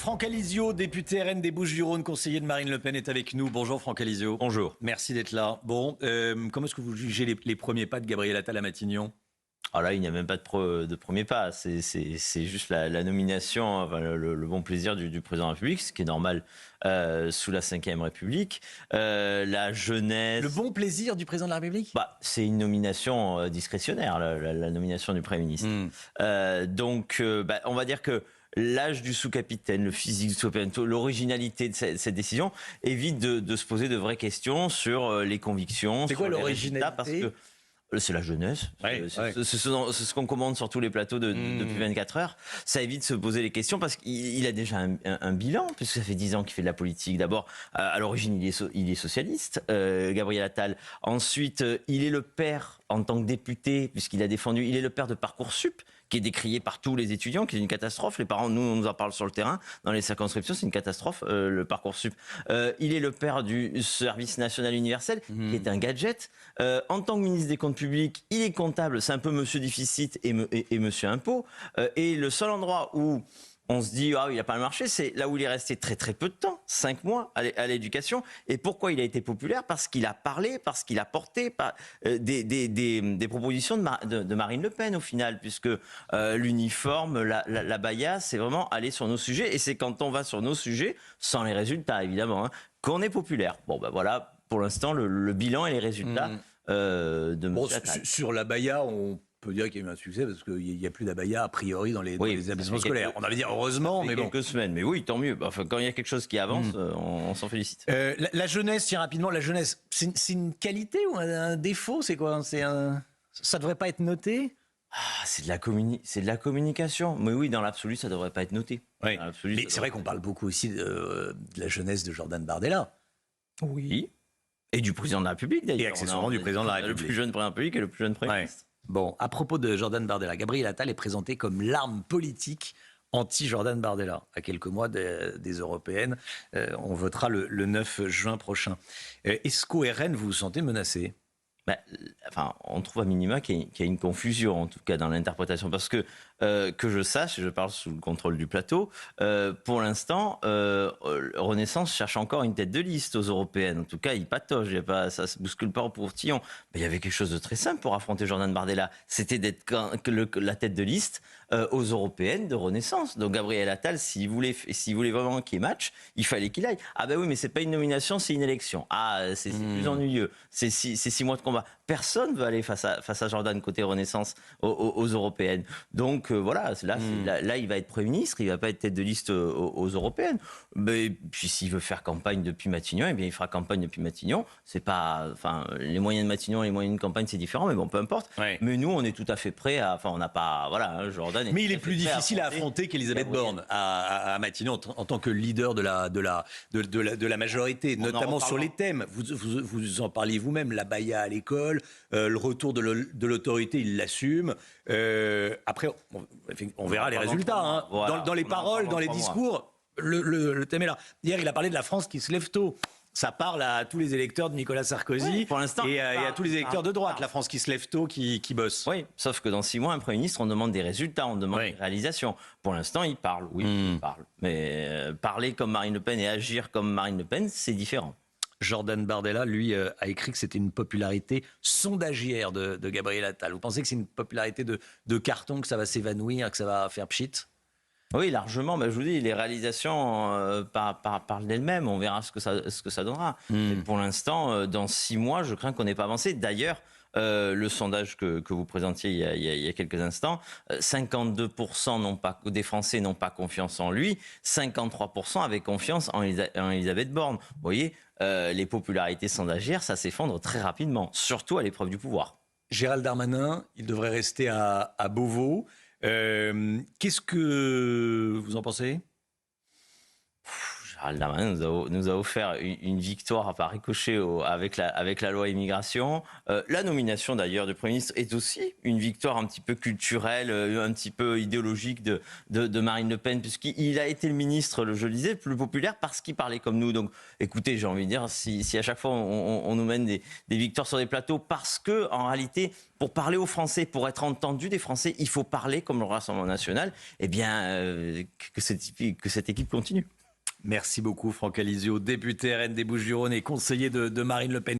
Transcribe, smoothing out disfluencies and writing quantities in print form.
Franck Alizio, député RN des Bouches-du-Rhône, conseiller de Marine Le Pen, est avec nous. Bonjour Franck Alizio. Bonjour. Merci d'être là. Bon, comment est-ce que vous jugez les premiers pas de Gabriel Attal à Matignon ? Alors là, il n'y a même pas de premier pas. C'est juste la nomination, enfin, le bon plaisir du président de la République, ce qui est normal sous la Ve République. La jeunesse... Le bon plaisir du président de la République ? C'est une nomination discrétionnaire, la nomination du Premier ministre. Donc, on va dire que l'âge du sous-capitaine, le physique du sous-capitaine, l'originalité de cette décision évite de se poser de vraies questions sur les convictions. C'est quoi sur l'originalité ? parce que c'est la jeunesse. C'est ce qu'on commande sur tous les plateaux depuis 24 heures. Ça évite de se poser les questions parce qu'il a déjà un bilan, puisque ça fait 10 ans qu'il fait de la politique. D'abord, à l'origine, il est socialiste, Gabriel Attal. Ensuite, il est le père, en tant que député, puisqu'il a défendu, il est le père de Parcoursup, qui est décrié par tous les étudiants, qui est une catastrophe. Les parents, nous, on nous en parle sur le terrain. Dans les circonscriptions, c'est une catastrophe, le Parcoursup. Il est le père du service national universel, qui est un gadget. En tant que ministre des Comptes publics, il est comptable. C'est un peu monsieur déficit et monsieur impôt. Et le seul endroit où on se dit, il n'a pas marché, c'est là où il est resté très très peu de temps, 5 mois à l'éducation. Et pourquoi il a été populaire ? Parce qu'il a parlé, parce qu'il a porté des propositions de Marine Le Pen au final, puisque l'uniforme, la baya, c'est vraiment aller sur nos sujets. Et c'est quand on va sur nos sujets, sans les résultats évidemment, qu'on est populaire. Bon ben voilà, pour l'instant, le bilan et les résultats de M. Attal. Sur la baya, on peut dire qu'il y a eu un succès parce qu'il n'y a plus d'abaya a priori dans les établissements scolaires. On avait dit heureusement, mais bon. Quelques semaines, mais oui, tant mieux. Enfin, quand il y a quelque chose qui avance, on s'en félicite. La jeunesse, tiens rapidement, la jeunesse, c'est une qualité ou un défaut ? C'est quoi ? Ça devrait pas être noté ? C'est de la communication. Mais oui, dans l'absolu, ça devrait pas être noté. Oui. Mais c'est vrai qu'on parle beaucoup aussi de la jeunesse de Jordan Bardella. Oui. Et du président de la République, d'ailleurs. Et accessoirement du président de la République. Le plus jeune président de la République et le plus jeune Premier ministre. Bon, à propos de Jordan Bardella, Gabriel Attal est présenté comme l'arme politique anti-Jordan Bardella. À quelques mois des européennes, on votera le 9 juin prochain. Est-ce qu'au RN, vous vous sentez menacé ? On trouve à minima qu'il y a une confusion, en tout cas dans l'interprétation, parce que je sache, et je parle sous le contrôle du plateau, pour l'instant, Renaissance cherche encore une tête de liste aux européennes. En tout cas, il patauge, ça ne se bouscule pas au portillon. Mais il y avait quelque chose de très simple pour affronter Jordan Bardella, c'était d'être la tête de liste aux européennes de Renaissance. Donc Gabriel Attal, s'il voulait vraiment qu'il y ait match, il fallait qu'il aille. Ah ben oui, mais c'est pas une nomination, c'est une élection. C'est plus ennuyeux. C'est 6 mois de combat. Personne ne veut aller face à Jordan côté Renaissance aux européennes. Donc voilà, là il va être Premier ministre, il va pas être tête de liste aux européennes. Mais puis s'il veut faire campagne depuis Matignon, eh bien il fera campagne depuis Matignon. C'est pas, les moyens de Matignon et les moyens de campagne c'est différent, mais bon peu importe. Ouais. Mais nous on est tout à fait prêts on n'a pas, Jordan. Mais il est plus difficile à affronter qu'Elisabeth Borne à Matignon en tant que leader de la majorité, notamment sur les thèmes. Vous en parliez vous-même, la baya à l'école, le retour de l'autorité, il l'assume. Après, on verra les résultats. Dans les paroles, dans les discours, le thème est là. Hier, il a parlé de la France qui se lève tôt. Ça parle à tous les électeurs de Nicolas Sarkozy pour l'instant, et à tous les électeurs de droite, la France qui se lève tôt, qui bosse. Oui, sauf que dans 6 mois, un Premier ministre, on demande des résultats, on demande des réalisations. Pour l'instant, il parle, il parle. Mais parler comme Marine Le Pen et agir comme Marine Le Pen, c'est différent. Jordan Bardella, lui, a écrit que c'était une popularité sondagière de Gabriel Attal. Vous pensez que c'est une popularité de carton, que ça va s'évanouir, que ça va faire pchit ? Oui, largement. Je vous dis, les réalisations parlent d'elles-mêmes. On verra ce que ça donnera. Mais pour l'instant, dans 6 mois, je crains qu'on n'ait pas avancé. D'ailleurs, le sondage que vous présentiez il y a quelques instants, 52% des Français n'ont pas confiance en lui, 53% avaient confiance en Elisabeth Borne. Vous voyez, les popularités sondagières, ça s'effondre très rapidement, surtout à l'épreuve du pouvoir. Gérald Darmanin, il devrait rester à Beauvau. Qu'est-ce que vous en pensez ? Gérald Darmanin nous a offert une victoire par ricochet avec la loi immigration. La nomination d'ailleurs du Premier ministre est aussi une victoire un petit peu culturelle, un petit peu idéologique de Marine Le Pen, puisqu'il a été le ministre, je le disais, le plus populaire parce qu'il parlait comme nous. Donc écoutez, j'ai envie de dire, si à chaque fois on nous mène des victoires sur des plateaux, parce que en réalité, pour parler aux Français, pour être entendu des Français, il faut parler comme le Rassemblement national, eh bien que cette équipe continue. Merci beaucoup Franck Alizio, député RN des Bouches-du-Rhône et conseiller de Marine Le Pen.